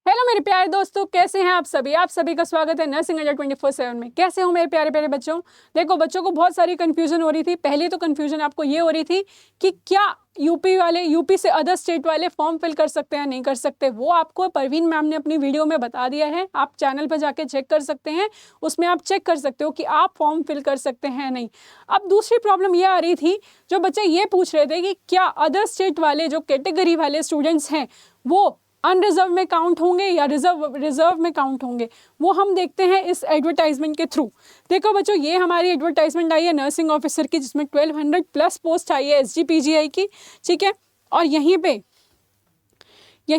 Hello मेरे प्यारे दोस्तों, कैसे हैं आप सभी का स्वागत है नर्सिंग अड्डा 24/7 में। कैसे हो मेरे प्यारे प्यारे बच्चों। देखो बच्चों को बहुत सारी कंफ्यूजन हो रही थी। पहली तो कंफ्यूजन आपको ये हो रही थी कि क्या यूपी से अदर स्टेट वाले फॉर्म फिल कर सकते हैं नहीं कर सकते। वो आपको परवीन मैम ने अपनी वीडियो में बता दिया है। आप चैनल पर जाके चेक कर सकते हैं, उसमें आप चेक कर सकते हो कि आप फॉर्म फिल कर सकते हैं नहीं। अब दूसरी प्रॉब्लम ये आ रही थी, जो बच्चे ये पूछ रहे थे कि क्या अदर स्टेट वाले जो कैटेगरी वाले स्टूडेंट्स हैं वो अनरिजर्व में काउंट होंगे या रिजर्व में काउंट होंगे। वो हम देखते हैं इस एडवर्टाइजमेंट के थ्रू। देखो बच्चों, ये हमारी एडवर्टाइजमेंट आई है नर्सिंग ऑफिसर की, जिसमें 1200+ पोस्ट आई है SGPGI की, ठीक है। और यहीं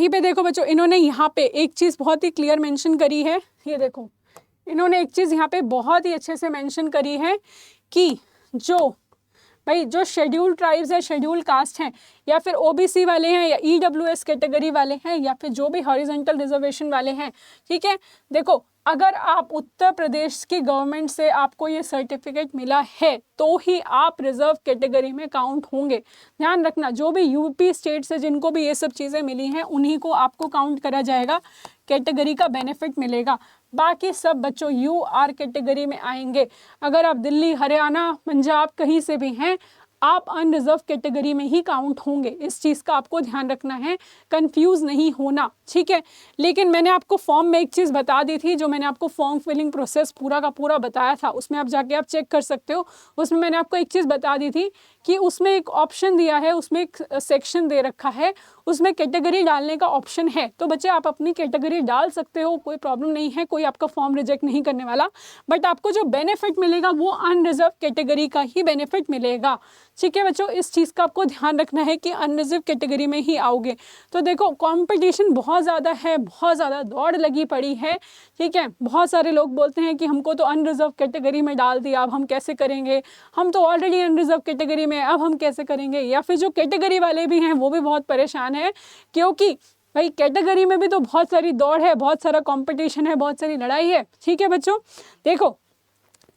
पे देखो बच्चों, इन्होंने यहाँ पे एक चीज़ बहुत ही क्लियर मेंशन करी है। ये देखो, इन्होंने एक चीज़ यहाँ पे बहुत ही अच्छे से मेंशन करी है कि जो शेड्यूल ट्राइब्स है, शेड्यूल कास्ट हैं, या फिर OBC वाले हैं, या EWS कैटेगरी वाले हैं, या फिर जो भी हॉरिजॉन्टल रिजर्वेशन वाले हैं, ठीक है। देखो, अगर आप उत्तर प्रदेश की गवर्नमेंट से आपको ये सर्टिफिकेट मिला है तो ही आप रिजर्व कैटेगरी में काउंट होंगे। ध्यान रखना, जो भी यूपी स्टेट से जिनको भी ये सब चीज़ें मिली हैं उन्हीं को आपको काउंट करा जाएगा, कैटेगरी का बेनिफिट मिलेगा। बाकी सब बच्चों UR कैटेगरी में आएंगे। अगर आप दिल्ली, हरियाणा, पंजाब कहीं से भी हैं, आप अनरिजर्व कैटेगरी में ही काउंट होंगे। इस चीज़ का आपको ध्यान रखना है, कंफ्यूज नहीं होना, ठीक है। लेकिन मैंने आपको फॉर्म में एक चीज़ बता दी थी, जो मैंने आपको फॉर्म फिलिंग प्रोसेस पूरा का पूरा बताया था, उसमें आप जाके आप चेक कर सकते हो। उसमें मैंने आपको एक चीज़ बता दी थी कि उसमें एक ऑप्शन दिया है, उसमें एक सेक्शन दे रखा है, उसमें कैटेगरी डालने का ऑप्शन है। तो बच्चे आप अपनी कैटेगरी डाल सकते हो, कोई प्रॉब्लम नहीं है, कोई आपका फॉर्म रिजेक्ट नहीं करने वाला। बट आपको जो बेनिफिट मिलेगा वो अनरिजर्व कैटेगरी का ही बेनिफिट मिलेगा, ठीक है बच्चों। इस चीज़ का आपको ध्यान रखना है कि अनरिजर्व कैटेगरी में ही आओगे। तो देखो, कंपटीशन बहुत ज़्यादा है, बहुत ज़्यादा दौड़ लगी पड़ी है, ठीक है। बहुत सारे लोग बोलते हैं कि हमको तो अनरिजर्व कैटेगरी में डाल दिया, अब हम कैसे करेंगे, हम तो ऑलरेडी अनरिजर्व कैटेगरी में, अब हम कैसे करेंगे। या फिर जो कैटेगरी वाले भी हैं वो भी बहुत परेशान है, क्योंकि भाई कैटेगरी में भी तो बहुत सारी दौड़ है, बहुत सारा कंपटीशन है, बहुत सारी लड़ाई है, ठीक है बच्चों। देखो,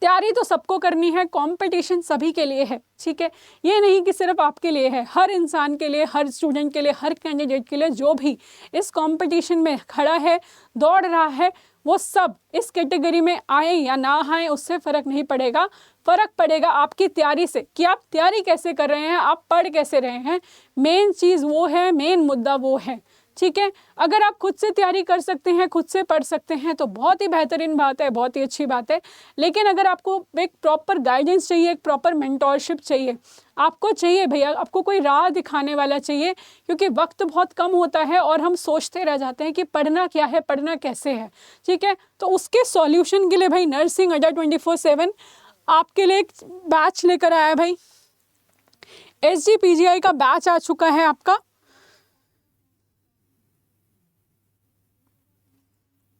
तैयारी तो सबको करनी है, कंपटीशन सभी के लिए है, ठीक है। ये नहीं कि सिर्फ आपके लिए है, हर इंसान के लिए, हर स्टूडेंट के लिए, हर कैंडिडेट के लिए जो भी इस कंपटीशन में खड़ा है, दौड़ रहा है, वो सब इस कैटेगरी में आए या ना आए उससे फ़र्क नहीं पड़ेगा। फ़र्क पड़ेगा आपकी तैयारी से, कि आप तैयारी कैसे कर रहे हैं, आप पढ़ कैसे रहे हैं। मेन चीज़ वो है, मेन मुद्दा वो है, ठीक है। अगर आप खुद से तैयारी कर सकते हैं, खुद से पढ़ सकते हैं, तो बहुत ही बेहतरीन बात है, बहुत ही अच्छी बात है। लेकिन अगर आपको एक प्रॉपर गाइडेंस चाहिए, एक प्रॉपर मेंटोरशिप चाहिए, आपको चाहिए भैया, आपको कोई राह दिखाने वाला चाहिए, क्योंकि वक्त बहुत कम होता है और हम सोचते रह जाते हैं कि पढ़ना क्या है, पढ़ना कैसे है, ठीक है। तो उसके सॉल्यूशन के लिए भाई नर्सिंग अड्डा 24/7 आपके लिए एक बैच लेकर आया है भाई। SGPGI का बैच आ चुका है आपका,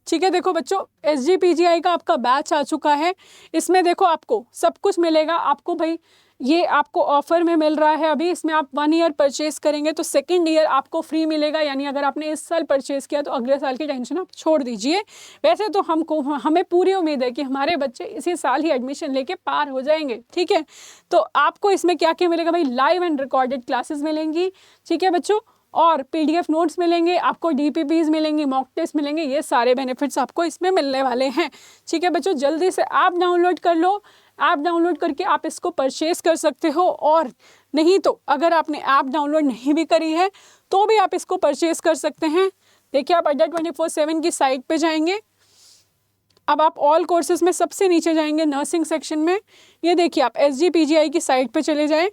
ठीक है। देखो बच्चों, SGPGI का आपका बैच आ चुका है। इसमें देखो आपको सब कुछ मिलेगा। आपको भाई ये आपको ऑफर में मिल रहा है अभी। इसमें आप 1 ईयर परचेज करेंगे तो सेकंड ईयर आपको फ्री मिलेगा। यानी अगर आपने इस साल परचेज किया तो अगले साल की टेंशन आप छोड़ दीजिए। वैसे तो हमें पूरी उम्मीद है कि हमारे बच्चे इसी साल ही एडमिशन लेके पार हो जाएंगे, ठीक है। तो आपको इसमें क्या क्या मिलेगा भाई, लाइव एंड रिकॉर्डेड क्लासेस मिलेंगी, ठीक है बच्चों, और PDF नोट्स मिलेंगे, आपको DPPs मिलेंगी, मॉक टेस्ट मिलेंगे। ये सारे बेनिफिट्स आपको इसमें मिलने वाले हैं, ठीक है बच्चों। जल्दी से ऐप डाउनलोड कर लो। ऐप डाउनलोड करके आप इसको परचेज कर सकते हो, और नहीं तो अगर आपने ऐप डाउनलोड नहीं भी करी है तो भी आप इसको परचेज कर सकते हैं। देखिए, आप अड्डा 24/7 की साइट पे जाएंगे। अब आप ऑल कोर्सेज में सबसे नीचे जाएंगे, नर्सिंग सेक्शन में। ये देखिए, आप SGPGI की साइट पे चले जाएं।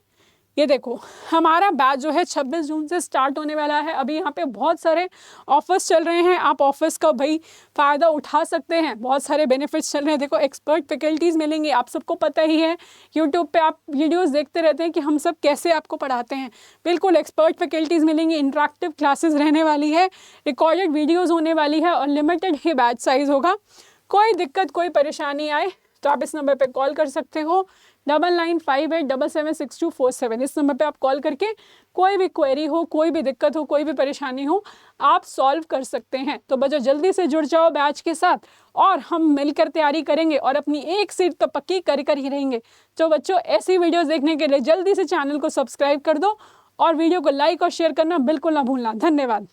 ये देखो, हमारा बैच जो है 26 जून से स्टार्ट होने वाला है। अभी यहाँ पे बहुत सारे ऑफर्स चल रहे हैं, आप ऑफर्स का भाई फ़ायदा उठा सकते हैं। बहुत सारे बेनिफिट्स चल रहे हैं। देखो, एक्सपर्ट फैकल्टीज़ मिलेंगी, आप सबको पता ही है, यूट्यूब पे आप वीडियोस देखते रहते हैं कि हम सब कैसे आपको पढ़ाते हैं। बिल्कुल एक्सपर्ट फैकल्टीज़ मिलेंगी, इंटरेक्टिव क्लासेस रहने वाली है, रिकॉर्डेड वीडियोज़ होने वाली है, और लिमिटेड ही बैच साइज़ होगा। कोई दिक्कत, कोई परेशानी आए तो आप इस नंबर पर कॉल कर सकते हो, 9958776247। इस नंबर पे आप कॉल करके कोई भी क्वेरी हो, कोई भी दिक्कत हो, कोई भी परेशानी हो, आप सॉल्व कर सकते हैं। तो बच्चों, जल्दी से जुड़ जाओ बैच के साथ, और हम मिलकर तैयारी करेंगे और अपनी एक सीट तो पक्की कर ही रहेंगे। तो बच्चों, ऐसी वीडियोस देखने के लिए जल्दी से चैनल को सब्सक्राइब कर दो, और वीडियो को लाइक और शेयर करना बिल्कुल ना भूलना। धन्यवाद।